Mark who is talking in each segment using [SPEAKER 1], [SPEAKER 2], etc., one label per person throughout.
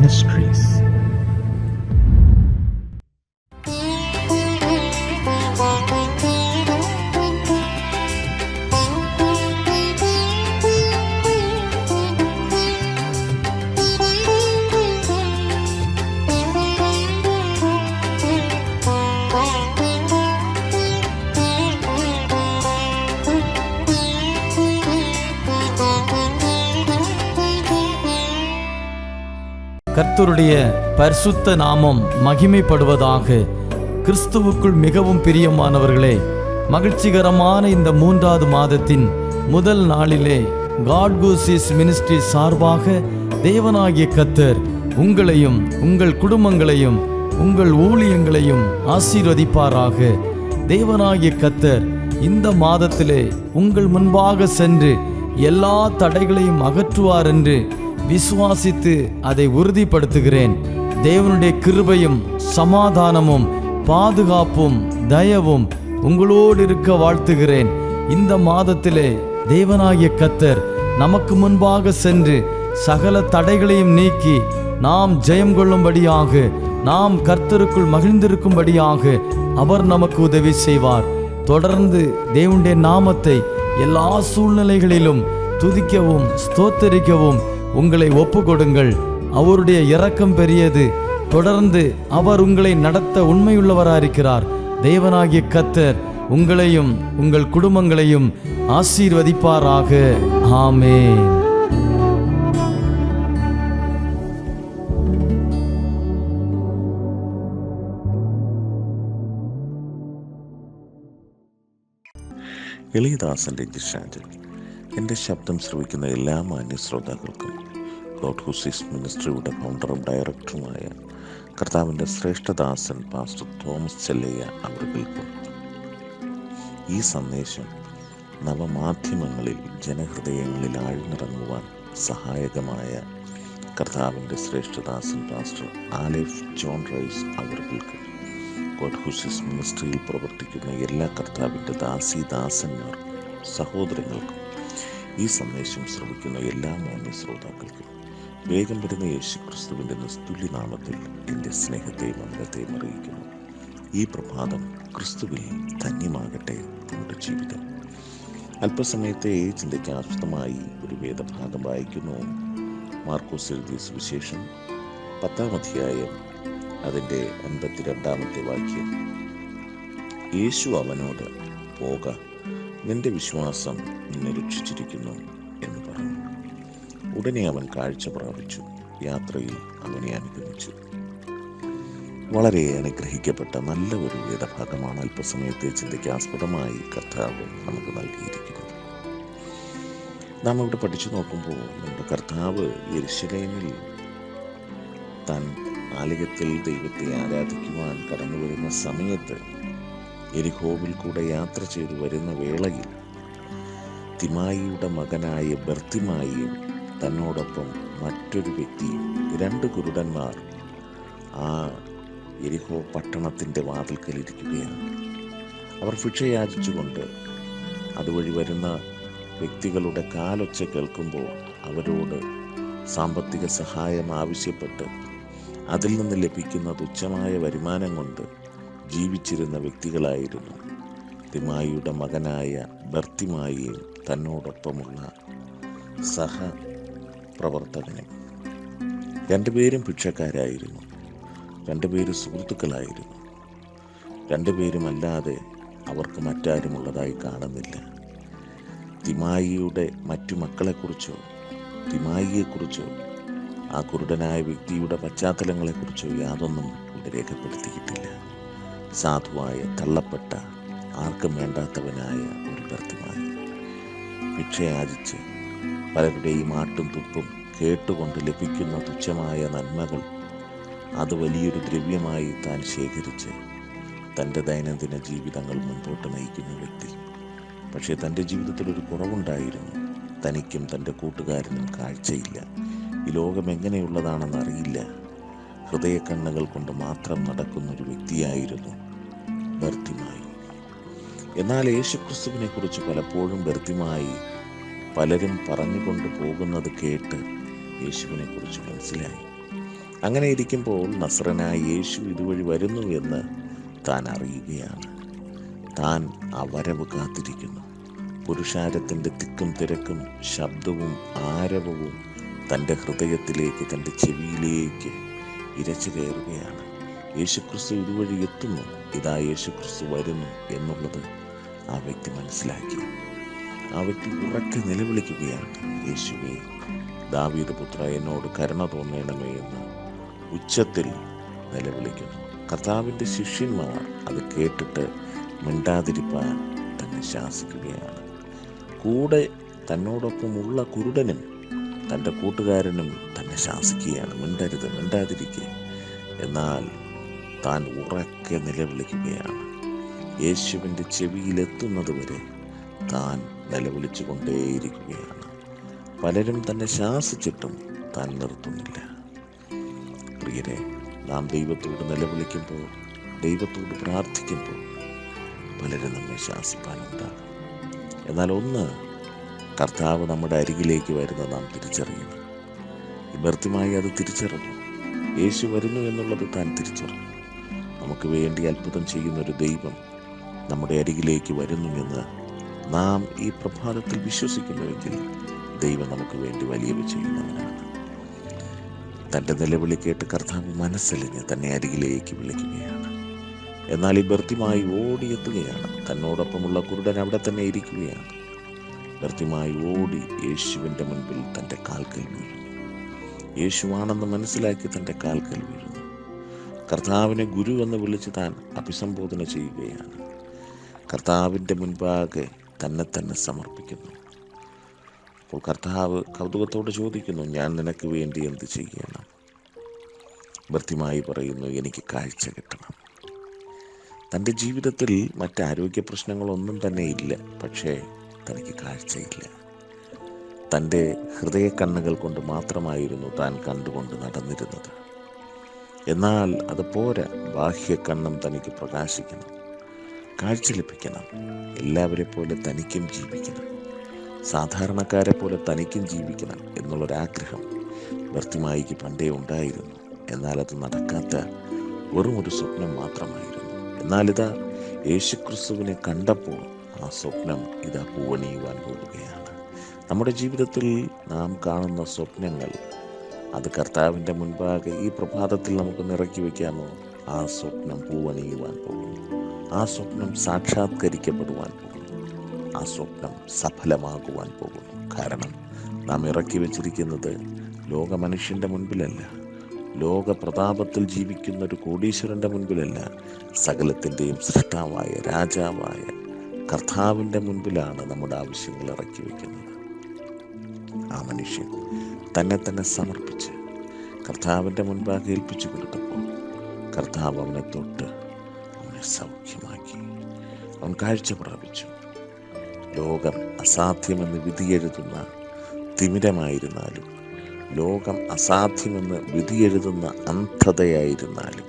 [SPEAKER 1] Ministries. கர்த்தருடைய பரிசுத்த நாமம் மகிமைப்படுவதாக. கிறிஸ்துவுக்குள் மிகவும் பிரியமானவர்களே, மகிழ்ச்சிகரமான இந்த 3வது மாதத்தின் முதல் நாளிலே காட் கூசிஸ் மினிஸ்ட்ரி சார்பாக தேவனாகிய கர்த்தர் உங்களையும் உங்கள் குடும்பங்களையும் உங்கள் ஊழியங்களையும் ஆசீர்வதிப்பாராக. தேவனாகிய கர்த்தர் இந்த மாதத்திலே உங்கள் முன்பாக சென்று எல்லா தடைகளையும் அகற்றுவார் என்று விசுவாசித்து அதை உறுதிப்படுத்துகிறேன். தேவனுடைய கிருபையும் சமாதானமும் பாதுகாப்பும் தயவும் உங்களோடு இருக்க வாழ்த்துகிறேன். இந்த மாதத்திலே தேவனாகிய கர்த்தர் நமக்கு முன்பாக சென்று சகல தடைகளையும் நீக்கி நாம் ஜெயம் கொள்ளும்படியாக, நாம் கர்த்தருக்குள் மகிழ்ந்திருக்கும்படியாக அவர் நமக்கு உதவி செய்வார். தொடர்ந்து தேவனுடைய நாமத்தை எல்லா சூழ்நிலைகளிலும் துதிக்கவும் ஸ்தோத்தரிக்கவும் உங்களை ஒப்பு கொடுங்கள். அவருடைய இரக்கம் பெரியது. தொடர்ந்து அவர் உங்களை நடத்த உண்மையுள்ளவராயிருக்கிறார். தேவனாகிய கர்த்தர் உங்களையும் உங்கள் குடும்பங்களையும் ஆசீர்வதிப்பாராக. ஆமென்.
[SPEAKER 2] എളിയദാസൻ്റെ ജിഷാജൻ. എൻ്റെ ശബ്ദം ശ്രവിക്കുന്ന എല്ലാ മാന്യ ശ്രോതാക്കൾക്കും ഗോഡ് ഹൂസിസ് മിനിസ്ട്രിയുടെ ഫൗണ്ടറും ഡയറക്ടറുമായ കർത്താവിൻ്റെ ശ്രേഷ്ഠദാസൻ പാസ്റ്റർ തോമസ് ചെല്ലയ്യ അവർക്കും ഈ സന്ദേശം നവമാധ്യമങ്ങളിൽ ജനഹൃദയങ്ങളിൽ ആഴ്ന്നിറങ്ങുവാൻ സഹായകമായ കർത്താവിൻ്റെ ശ്രേഷ്ഠദാസൻ പാസ്റ്റർ ആലിഫ് ജോൺ റൈസ് അവർക്കും ഗോഡ് ഹൂസിസ് മിനിസ്ട്രിയിൽ പ്രവർത്തിക്കുന്ന എല്ലാ കർത്താവിൻ്റെ ദാസന്മാർക്കും സഹോദരങ്ങൾക്കും ഈ സന്ദേശം ശ്രമിക്കുന്ന എല്ലാ മാന്യ ശ്രോതാക്കൾക്കും വേഗം വരുന്ന യേശുക്രിസ്തുവിൻ്റെ നിസ്തുല്യ നാമത്തിൽ എൻ്റെ സ്നേഹത്തെയും വന്ദനത്തെയും അറിയിക്കുന്നു. ഈ പ്രഭാതം ക്രിസ്തുവിൽ ധന്യമാകട്ടെ നമ്മുടെ ജീവിതം. അല്പസമയത്തെ ചിന്തയ്ക്ക് ആസ്പദമായി ഒരു വേദഭാഗം വായിക്കുന്നു. മാർക്കോസ് എഴുതിയ സുവിശേഷം 10-ാം അധ്യായം അതിൻ്റെ 52-ാമത്തെ വാക്യം. യേശു അവനോട്, പോക, നിന്റെ വിശ്വാസം നിന്നെ രക്ഷിച്ചിരിക്കുന്നു എന്ന് പറഞ്ഞു. ഉടനെ അവൻ കാഴ്ച പ്രാപിച്ചു. യാത്രയിൽ അവനെ അനുഗമിച്ചു. വളരെ അനുഗ്രഹിക്കപ്പെട്ട നല്ല ഒരു വേദഭാഗമാണ് അല്പസമയത്തെ ചിന്തയ്ക്ക് ആസ്പദമായി കർത്താവ് നമുക്ക് നൽകിയിരിക്കുന്നത്. നാം ഇവിടെ പഠിച്ചു നോക്കുമ്പോൾ നമ്മുടെ കർത്താവ് യെരുശലേമിൽ താൻ ആലയത്തിൽ ദൈവത്തെ ആരാധിക്കുവാൻ കടന്നു വരുന്ന സമയത്ത് യെരിഹോവിൽ കൂടെ യാത്ര ചെയ്തു വരുന്ന വേളയിൽ തിമായിയുടെ മകനായ ബർത്തിമായിയും തന്നോടൊപ്പം മറ്റൊരു വ്യക്തിയും 2 കുരുടന്മാർ ആ യെരിഹോ പട്ടണത്തിൻ്റെ വാതിൽക്കലിരിക്കുകയാണ്. അവർ ഭിക്ഷ യാചിച്ചുകൊണ്ട് അതുവഴി വരുന്ന വ്യക്തികളുടെ കാലൊച്ച കേൾക്കുമ്പോൾ അവരോട് സാമ്പത്തിക സഹായം ആവശ്യപ്പെട്ട് അതിൽ നിന്ന് ലഭിക്കുന്ന തുച്ഛമായ വരുമാനം കൊണ്ട് ജീവിച്ചിരുന്ന വ്യക്തികളായിരുന്നു തിമായിയുടെ മകനായ ബർത്തിമായിയും തന്നോടൊപ്പമുള്ള സഹപ്രവർത്തകനും. 2 പേരും ഭിക്ഷക്കാരായിരുന്നു. 2 പേരും സുഹൃത്തുക്കളായിരുന്നു. 2 പേരുമല്ലാതെ അവർക്ക് മറ്റാരുമുള്ളതായി കാണുന്നില്ല. തിമായിയുടെ മറ്റു മക്കളെക്കുറിച്ചോ തിമായിയെക്കുറിച്ചോ ആ കുരുടനായ വ്യക്തിയുടെ പശ്ചാത്തലങ്ങളെക്കുറിച്ചോ യാതൊന്നും ഇവിടെ രേഖപ്പെടുത്തിയിട്ടില്ല. സാധുവായ, തള്ളപ്പെട്ട, ആർക്കും വേണ്ടാത്തവനായ ഒരു ബർത്തിമായി ഭിക്ഷയാചിച്ച് പലരുടെയും ആട്ടും തുപ്പും കേട്ടുകൊണ്ട് ലഭിക്കുന്ന തുച്ഛമായ നന്മകൾ അത് വലിയൊരു ദ്രവ്യമായി താൻ ശേഖരിച്ച് തൻ്റെ ദൈനംദിന ജീവിതങ്ങൾ മുൻപോട്ട് നയിക്കുന്ന വ്യക്തി. പക്ഷേ തൻ്റെ ജീവിതത്തിലൊരു കുറവുണ്ടായിരുന്നു. തനിക്കും തൻ്റെ കൂട്ടുകാരനും കാഴ്ചയില്ല. ഈ ലോകം എങ്ങനെയുള്ളതാണെന്ന് അറിയില്ല. ഹൃദയക്കണ്ണുകൾ കൊണ്ട് മാത്രം നടക്കുന്നൊരു വ്യക്തിയായിരുന്നു ബർത്തിമായി. എന്നാൽ യേശുക്രിസ്തുവിനെ കുറിച്ച് പലപ്പോഴും ബർത്തിമായി പലരും പറഞ്ഞുകൊണ്ട് പോകുന്നത് കേട്ട് യേശുവിനെ കുറിച്ച് മനസ്സിലായി. അങ്ങനെ ഇരിക്കുമ്പോൾ നസ്രനായ യേശു ഇതുവഴി വരുന്നു എന്ന് താൻ അറിയുകയാണ്. താൻ ആ വരവ് കാത്തിരിക്കുന്നു. പുരുഷാരത്തിൻ്റെ തിക്കും തിരക്കും ശബ്ദവും ആരവവും തൻ്റെ ഹൃദയത്തിലേക്ക്, തൻ്റെ ചെവിയിലേക്ക് ഇരച്ചു കയറുകയാണ്. യേശുക്രിസ്തു ഇതുവഴി എത്തുന്നു, ഇതാ യേശുക്രിസ്തു വരുന്നു എന്നുള്ളത് ആ വ്യക്തി മനസ്സിലാക്കി. ആ വ്യക്തി ഉറക്കെ നിലവിളിക്കുകയാണ്, യേശുവേ, ദാവീദ് പുത്ര, എന്നോട് കരുണ തോന്നണമേ എന്ന് ഉച്ചത്തിൽ നിലവിളിക്കുന്നു. കർത്താവിൻ്റെ ശിഷ്യന്മാർ അത് കേട്ടിട്ട് മിണ്ടാതിരിപ്പാൻ തന്നെ ശാസിക്കുകയാണ്. കൂടെ തന്നോടൊപ്പമുള്ള കുരുടനും തൻ്റെ കൂട്ടുകാരനും തന്നെ ശാസിക്കുകയാണ്, മിണ്ടരുത്, മിണ്ടാതിരിക്കുക. എന്നാൽ താൻ ഉറക്കെ നിലവിളിക്കുകയാണ്. യേശുവിൻ്റെ ചെവിയിലെത്തുന്നത് വരെ താൻ നിലവിളിച്ചു കൊണ്ടേയിരിക്കുകയാണ്. പലരും തന്നെ ശാസിച്ചിട്ടും താൻ നിർത്തുന്നില്ല. പ്രിയരെ, നാം ദൈവത്തോട് നിലവിളിക്കുമ്പോൾ, ദൈവത്തോട് പ്രാർത്ഥിക്കുമ്പോൾ പലരും നമ്മെ ശാസിപ്പാനുണ്ടാകും. എന്നാൽ ഒന്ന്, കർത്താവ് നമ്മുടെ അരികിലേക്ക് വരുന്നത് നാം തിരിച്ചറിയണം. ഇബർത്തിമായി അത് തിരിച്ചറിഞ്ഞു. യേശു വരുന്നു എന്നുള്ളത് താൻ തിരിച്ചറിഞ്ഞു. നമുക്ക് വേണ്ടി അത്ഭുതം ചെയ്യുന്നൊരു ദൈവം നമ്മുടെ അരികിലേക്ക് വരുന്നുവെന്ന് നാം ഈ പ്രഭാതത്തിൽ വിശ്വസിക്കുന്നുവെങ്കിൽ ദൈവം നമുക്ക് വേണ്ടി വലിയവ ചെയ്യുന്നവനാണ്. തൻ്റെ നിലവിളി കേട്ട് കർത്താവ് മനസ്സലിഞ്ഞ് തന്നെ അരികിലേക്ക് വിളിക്കുകയാണ്. എന്നാൽ ഈ ബർത്തിമായി ഓടിയെത്തുകയാണ്. തന്നോടൊപ്പമുള്ള കുരുടൻ അവിടെ തന്നെ ഇരിക്കുകയാണ്. ബർത്തിമായി ഓടി യേശുവിൻ്റെ മുൻപിൽ തൻ്റെ കാൽക്കൽ വീഴുന്നു. യേശുവാണെന്ന് മനസ്സിലാക്കി തൻ്റെ കാൽക്കൽ വീഴുന്നു. കർത്താവിനെ ഗുരു എന്ന് വിളിച്ച് താൻ അഭിസംബോധന ചെയ്യുകയാണ്. കർത്താവിൻ്റെ മുൻപാകെ തന്നെ സമർപ്പിക്കുന്നു. അപ്പോൾ കർത്താവ് കൗതുകത്തോടെ ചോദിക്കുന്നു, ഞാൻ നിനക്ക് വേണ്ടി എന്ത് ചെയ്യണം? ബർത്തിമായി പറയുന്നു, എനിക്ക് കാഴ്ച കിട്ടണം. തൻ്റെ ജീവിതത്തിൽ മറ്റാരോഗ്യ പ്രശ്നങ്ങളൊന്നും തന്നെ ഇല്ല, പക്ഷേ തനിക്ക് കാഴ്ചയില്ല. തൻ്റെ ഹൃദയ കണ്ണുകൾ കൊണ്ട് മാത്രമായിരുന്നു താൻ കണ്ടുകൊണ്ട് നടന്നിരുന്നത്. എന്നാൽ അത് പോരാ, ബാഹ്യകണ്ണും തനിക്ക് പ്രകാശിക്കണം, കാഴ്ച ലഭിക്കണം. എല്ലാവരെ പോലെ തനിക്കും ജീവിക്കണം, സാധാരണക്കാരെ പോലെ തനിക്കും ജീവിക്കണം എന്നുള്ളൊരാഗ്രഹം ബർത്തിമായിക്ക് പണ്ടേ ഉണ്ടായിരുന്നു. എന്നാൽ അത് നടക്കാത്ത വെറും ഒരു സ്വപ്നം മാത്രമായിരുന്നു. എന്നാൽ ഇതാ യേശുക്രിസ്തുവിനെ കണ്ടപ്പോൾ ആ സ്വപ്നം ഇതാ പൂവണിയുവാൻ പോവുകയാണ്. നമ്മുടെ ജീവിതത്തിൽ നാം കാണുന്ന സ്വപ്നങ്ങൾ അത് കർത്താവിൻ്റെ മുൻപാകെ ഈ പ്രഭാതത്തിൽ നമുക്ക് നിറക്കി വയ്ക്കാമോ? ആ സ്വപ്നം പൂവണിയുവാൻ പോകുന്നു. ആ സ്വപ്നം സാക്ഷാത്കരിക്കപ്പെടുവാൻ പോകുന്നു. ആ സ്വപ്നം സഫലമാകുവാൻ പോകുന്നു. കാരണം നാം ഇറക്കി വച്ചിരിക്കുന്നത് ലോക മനുഷ്യൻ്റെ മുൻപിലല്ല, ലോക പ്രതാപത്തിൽ ജീവിക്കുന്ന ഒരു കോടീശ്വരൻ്റെ മുൻപിലല്ല, സകലത്തിൻ്റെയും സൃഷ്ടാവായ രാജാവായ കർത്താവിൻ്റെ മുൻപിലാണ് നമ്മുടെ ആവശ്യങ്ങൾ ഇറക്കി വയ്ക്കുന്നത്. ആ മനുഷ്യൻ തന്നെ സമർപ്പിച്ച് കർത്താവിൻ്റെ മുൻപാകെ ഏൽപ്പിച്ചു കൊടുത്തപ്പോൾ കർത്താവ് അവനെ തൊട്ട് അവനെ സൗഖ്യമാക്കി. അവൻ കാഴ്ച പ്രാപിച്ചു. ലോകം അസാധ്യമെന്ന് വിധിയെഴുതുന്ന തിമിരമായിരുന്നാലും, ലോകം അസാധ്യമെന്ന് വിധിയെഴുതുന്ന അന്ധതയായിരുന്നാലും,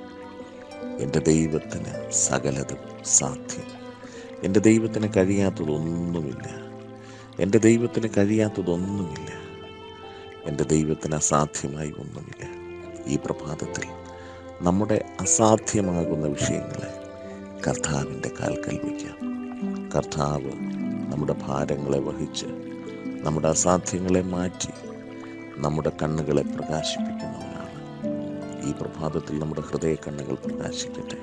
[SPEAKER 2] എൻ്റെ ദൈവത്തിന് സകലതും സാധ്യം. എൻ്റെ ദൈവത്തിന് കഴിയാത്തതൊന്നുമില്ല. എൻ്റെ ദൈവത്തിന് കഴിയാത്തതൊന്നുമില്ല. എൻ്റെ ദൈവത്തിന് അസാധ്യമായി ഒന്നുമില്ല. ഈ പ്രഭാതത്തിൽ നമ്മുടെ അസാധ്യമാകുന്ന വിഷയങ്ങളെ കർത്താവിൻ്റെ കാൽക്കൽ വയ്ക്കാം. കർത്താവ് നമ്മുടെ ഭാരങ്ങളെ വഹിച്ച് നമ്മുടെ അസാധ്യങ്ങളെ മാറ്റി നമ്മുടെ കണ്ണുകളെ പ്രകാശിപ്പിക്കുന്നവനാണ്. ഈ പ്രഭാതത്തിൽ നമ്മുടെ ഹൃദയ കണ്ണുകൾ പ്രകാശിക്കട്ടെ.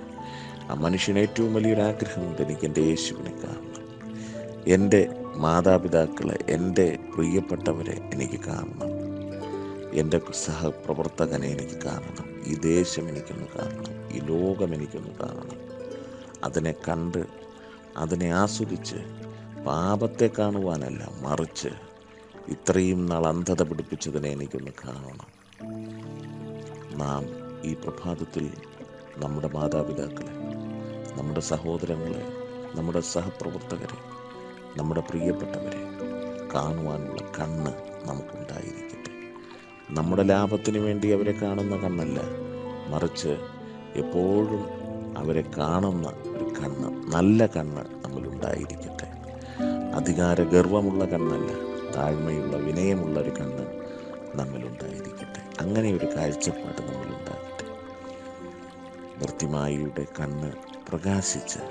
[SPEAKER 2] ആ മനുഷ്യന് ഏറ്റവും വലിയൊരാഗ്രഹമുണ്ട്, എനിക്ക് എൻ്റെ യേശുവിനെ കാണണം, എൻ്റെ മാതാപിതാക്കളെ, എൻ്റെ പ്രിയപ്പെട്ടവരെ എനിക്ക് കാണണം, എൻ്റെ സഹപ്രവർത്തകനെ എനിക്ക് കാണണം, ഈ ദേശം എനിക്കൊന്ന് കാണണം, ഈ ലോകം എനിക്കൊന്ന് കാണണം. അതിനെ കണ്ട് അതിനെ ആസ്വദിച്ച് പാപത്തെ കാണുവാനല്ല, മറിച്ച് ഇത്രയും നാൾ അന്ധത പിടിപ്പിച്ചതിനെ എനിക്കൊന്ന് കാണണം. നാം ഈ പ്രഭാതത്തിൽ നമ്മുടെ മാതാപിതാക്കളെ, നമ്മുടെ സഹോദരങ്ങളെ, നമ്മുടെ സഹപ്രവർത്തകരെ, നമ്മുടെ പ്രിയപ്പെട്ടവരെ കാണുവാനുള്ള കണ്ണ് നമുക്കുണ്ടായിരിക്കട്ടെ. നമ്മുടെ ലാഭത്തിന് വേണ്ടി അവരെ കാണുന്ന കണ്ണല്ല, മറിച്ച് എപ്പോഴും അവരെ കാണുന്ന ഒരു കണ്ണ്, നല്ല കണ്ണ് നമ്മളുണ്ടായിരിക്കട്ടെ. അധികാര ഗർവമുള്ള കണ്ണല്ല, താഴ്മയുള്ള വിനയമുള്ള ഒരു കണ്ണ് നമ്മളുണ്ടായിരിക്കട്ടെ. അങ്ങനെ ഒരു കാഴ്ചപ്പാട് നമ്മളുണ്ടായിരിക്കട്ടെ. ബർത്തിമായിയുടെ കണ്ണ് പ്രകാശിച്ച്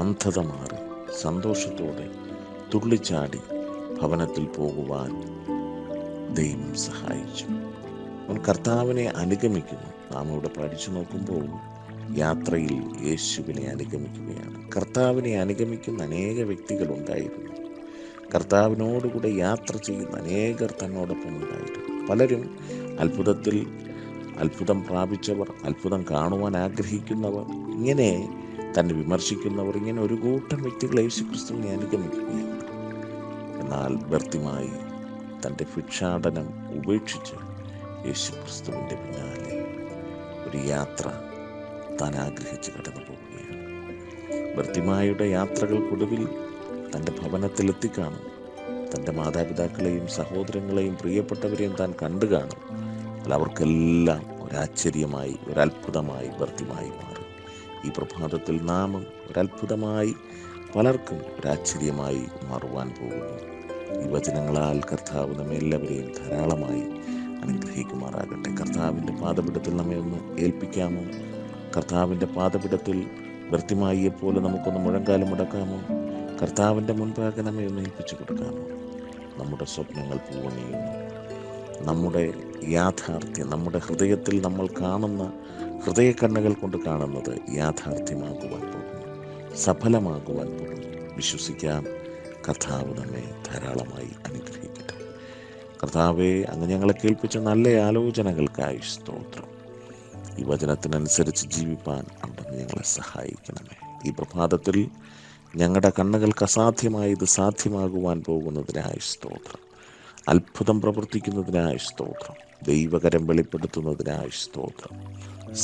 [SPEAKER 2] അന്ധത മാറി സന്തോഷത്തോടെ തുള്ളിച്ചാടി ഭവനത്തിൽ പോകുവാൻ ദൈവം സഹായിച്ചു. അവൻ കർത്താവിനെ അനുഗമിക്കുന്നു. നാം ഇവിടെ പഠിച്ചു നോക്കുമ്പോൾ യാത്രയിൽ യേശുവിനെ അനുഗമിക്കുകയാണ്. കർത്താവിനെ അനുഗമിക്കുന്ന അനേക വ്യക്തികളുണ്ടായിരുന്നു. കർത്താവിനോടുകൂടെ യാത്ര ചെയ്യുന്ന അനേകർ തന്നോടൊപ്പം ഉണ്ടായിരുന്നു. പലരും അത്ഭുതം പ്രാപിച്ചവർ, അത്ഭുതം കാണുവാൻ ആഗ്രഹിക്കുന്നവർ, ഇങ്ങനെ തന്നെ വിമർശിക്കുന്നവർ, ഇങ്ങനെ ഒരു കൂട്ടം വ്യക്തികൾ യേശുക്രിസ്തുവിനെ അനുഗമിക്കുകയാണ്. എന്നാൽ ബർത്തിമായി തൻ്റെ ഭിക്ഷാടനം ഉപേക്ഷിച്ച് യേശുക്രിസ്തുവിൻ്റെ പിന്നാലെ ഒരു യാത്ര താൻ ആഗ്രഹിച്ച് കടന്നു പോവുകയാണ്. ബർത്തിമായുടെ യാത്രകൾക്കൊടുവിൽ തൻ്റെ ഭവനത്തിലെത്തിക്കാണും. തൻ്റെ മാതാപിതാക്കളെയും സഹോദരങ്ങളെയും പ്രിയപ്പെട്ടവരെയും താൻ കണ്ടു കാണും. അവർക്കെല്ലാം ഒരാശ്ചര്യമായി, ഒരത്ഭുതമായി ബർത്തിമായി മാറും. ഈ പ്രഭാതത്തിൽ നാമും ഒരത്ഭുതമായി, പലർക്കും ഒരാശ്ചര്യമായി മാറുവാൻ പോകുന്നു. ഈ വചനങ്ങളാൽ കർത്താവ് നമ്മെ എല്ലാവരെയും ധാരാളമായി അനുഗ്രഹിക്കുമാറാകട്ടെ. കർത്താവിൻ്റെ പാദപീഠത്തിൽ നമ്മെ ഒന്ന് ഏൽപ്പിക്കാമോ? കർത്താവിൻ്റെ പാദപീഠത്തിൽ ബർത്തിമായിയെപ്പോലെ നമുക്കൊന്ന് മുഴങ്കാലം മുടക്കാമോ? കർത്താവിൻ്റെ മുൻപാകെ നമ്മെ ഒന്ന് ഏൽപ്പിച്ചു കൊടുക്കാമോ? നമ്മുടെ സ്വപ്നങ്ങൾ പൂവണിയുന്നു. നമ്മുടെ യാഥാർത്ഥ്യം, നമ്മുടെ ഹൃദയത്തിൽ നമ്മൾ കാണുന്ന ഹൃദയ കണ്ണുകൾ കൊണ്ട് കാണുന്നത് യാഥാർത്ഥ്യമാകുവാൻ പോകുന്നു, സഫലമാകുവാൻ പോകുന്നു. വിശ്വസിക്കാം, കർത്താവ് നമ്മെ ധാരാളമായി അനുഗ്രഹിക്കട്ടെ. കർത്താവെ, അങ്ങ് ഞങ്ങളെ കേൾപ്പിച്ച നല്ല ആലോചനകൾക്കായി സ്തോത്രം. ഈ വചനത്തിനനുസരിച്ച് ജീവിപ്പാൻ അവിടുന്ന് ഞങ്ങളെ സഹായിക്കണമേ. ഈ പ്രഭാതത്തിൽ ഞങ്ങളുടെ കണ്ണുകൾക്ക് അസാധ്യമായത് സാധ്യമാകുവാൻ പോകുന്നതിനായി സ്തോത്രം. അത്ഭുതം പ്രവർത്തിക്കുന്നതിനായി സ്തോത്രം. ദൈവകരം വെളിപ്പെടുത്തുന്നതിനായി സ്തോത്രം.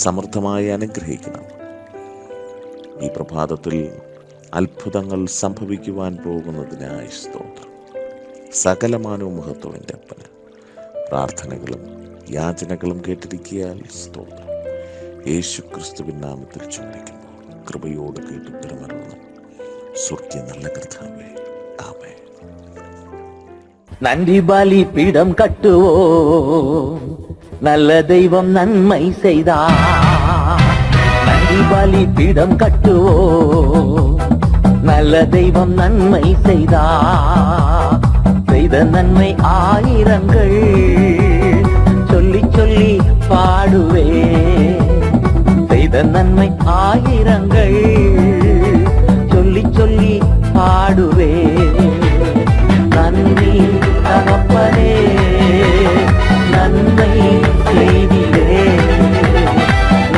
[SPEAKER 2] സമൃദ്ധമായി അനുഗ്രഹിക്കണം. ഈ പ്രഭാതത്തിൽ അത്ഭുതങ്ങൾ സംഭവിക്കുവാൻ പോകുന്നതിനായി സ്തോത്രം. സകലമാനവും മഹത്വത്തിൻ്റെ അപ്പന് പ്രാർത്ഥനകളും യാചനകളും കേട്ടിരിക്കിയാൽ സ്തോത്രം. യേശുക്രിസ്തുവിൻ നാമത്തിൽ ചോദിക്കുന്നു, കൃപയോട് കേട്ടുത്തരമരുന്നു സ്വർഗ്ഗ നല്ല കർത്താവേ, ആമേൻ.
[SPEAKER 3] நன்றி பலி பீடம் கட்டுவோம், நல்ல தெய்வம் நன்மை செய்தார். நன்றி பலி பீடம் கட்டுவோம், நல்ல தெய்வம் நன்மை செய்தார். செய்த நன்மை ஆயிரங்கள் சொல்லி சொல்லி பாடுவே. செய்த நன்மை ஆயிரங்கள் சொல்லி சொல்லி பாடுவே. நன்றி தகப்பனே, நன்மை செய்திலே.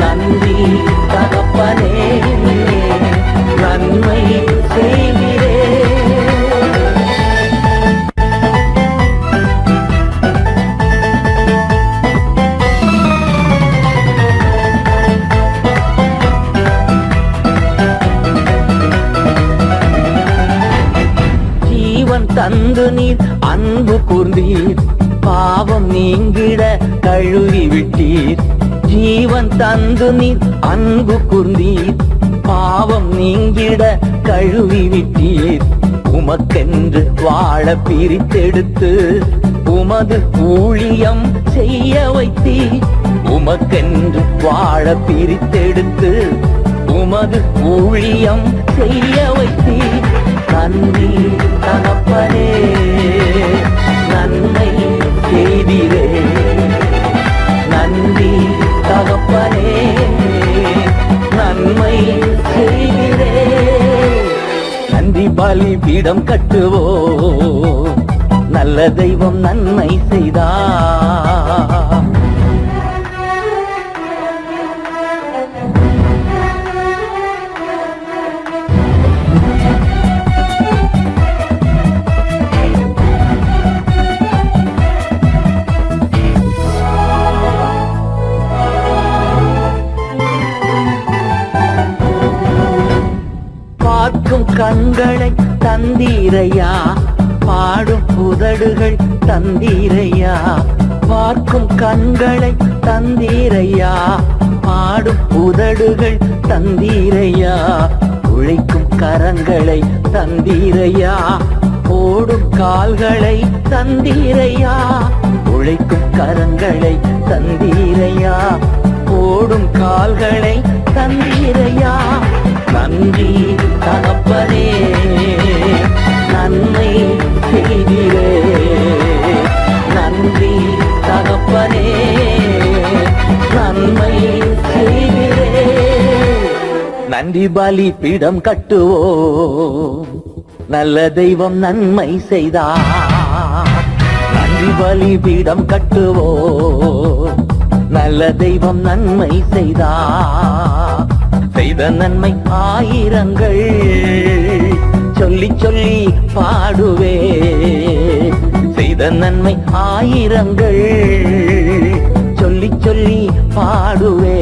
[SPEAKER 3] நன்றி தகப்பனே, நன்மை செய்திலே. தந்து நீர் அன்பு கூர்ந்தீர், பாவம் நீங்கிட கழுவி விட்டீர். ஜீவன் தந்து நீர் அன்பு கூர்ந்தீர், பாவம் நீங்கிட கழுவி விட்டீர். உமக்கென்று வாழ பிரித்தெடுத்து உமது ஊழியம் செய்ய வைத்தீர். உமக்கென்று வாழ பிரித்தெடுத்து உமது ஊழியம் செய்ய வைத்தீர். நன்றி தகப்பனே, நன்மை செய்திரே. நன்றி தகப்பனே, நன்மை செய்திரே. நன்றி பலி பீடம் கட்டுவோ, நல்ல தெய்வம் நன்மை செய்தார். பார்க்கும் கண்களை தந்தீரையா, பாடும் உதடுகள் தந்தீரையா. பார்க்கும் கண்களை தந்தீரையா, பாடும் உதடுகள் தந்தீரையா. உழைக்கும் கரங்களை தந்தீரையா, ஓடும் கால்களை தந்தீரையா. உழைக்கும் கரங்களை தந்தீரையா, ஓடும் கால்களை தந்தீரையா. நன்றி தகப்பனே, நன்மை செய்திரே. நன்றி தகப்பனே, நன்மை செய்திரே. நன்றி பலி பீடம் கட்டுவோம், நல்ல தெய்வம் நன்மை செய்தார். நன்றி பலி பீடம் கட்டுவோம், நல்ல தெய்வம் நன்மை செய்தார். செய்த நன்மை ஆயிரங்கள் சொல்லி சொல்லி பாடுவே. செய்த நன்மை ஆயிரங்கள் சொல்லி சொல்லி பாடுவே.